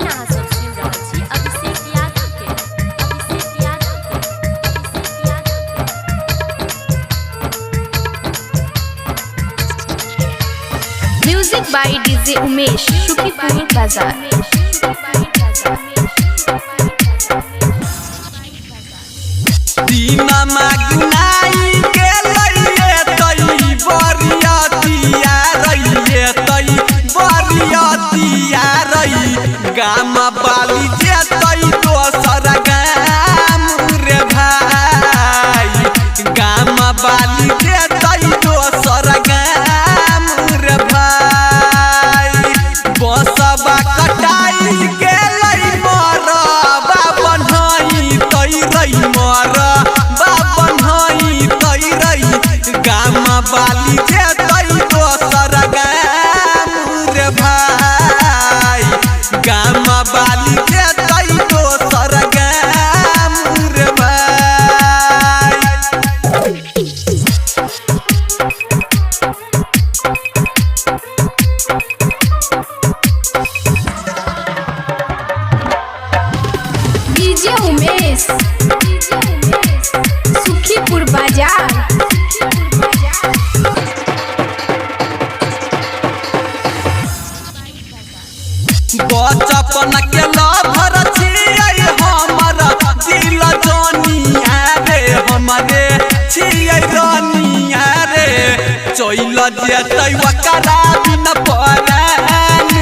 गाना सब सुन रहल छी अभिषेक यादव के music by DJ Umesh Shukipur बाजार। दीना मागुनाई के लइए तई बरियतिया रइए तई बरियतिया रई गाम बाली जे तई दोसर गाम रे भाई गाम बाली जे तई दोसर गाम रे भाई बसबा कटाई के लई मरबा बनई तई रई मर गाम बाली जे तई दोसर गाम रे भाई गाम बाली जे तई दोसर गाम रे भाई। डीजे उमेश सुखीपुर बाजार। बचपन के लभर छियै हमर दिल जनिया रे हमरे छियै रनिया रे चल जेतै ओकरा बिन परान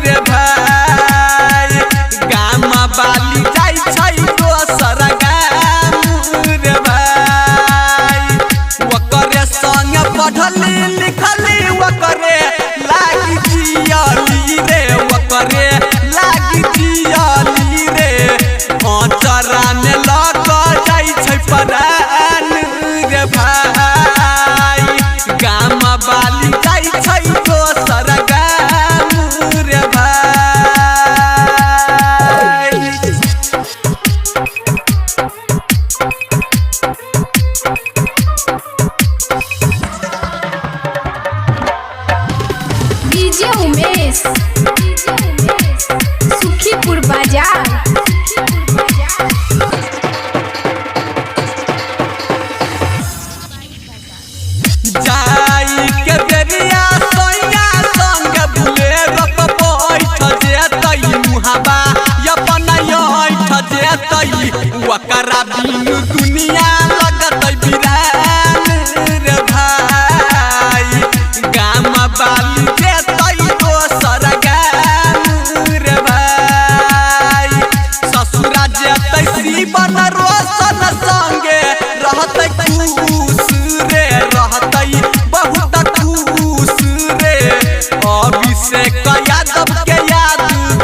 रे भाई गाम बाली जाइ छै दोसर गाम रे भाई ओकरे संग पढ़ली लिखली ओकरे लागी जियली रे ओकरे लागी जियली रे चरा में लग जाइ छै परान रे भाई गाम बाली जाइ छै दोसर गाम रे भाई। डीजे उमेश सुखीपुर बाजार। जाई के बेरिया सोया संग बुलेरो पे बैठ जेतई मुहाबा अपन ऐठ जेतई ओकरा बिनु दुनिया लगतई बिरान रे भाई गाम बाली जेतई दोसर गाम रे भाई ससुरा जेतई श्रीवन रोशन संगे रहतई खुश रे रहतई बहुत खुश रे अभिषेक यादव के याद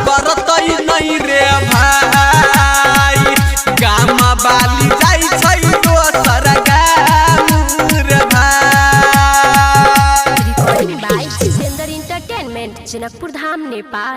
करतई नहीं रे भाई गाम बाली जाइ छै दोसर गाम रे भाई। Recording by Jitendra entertainment Janakpur Dham Nepal.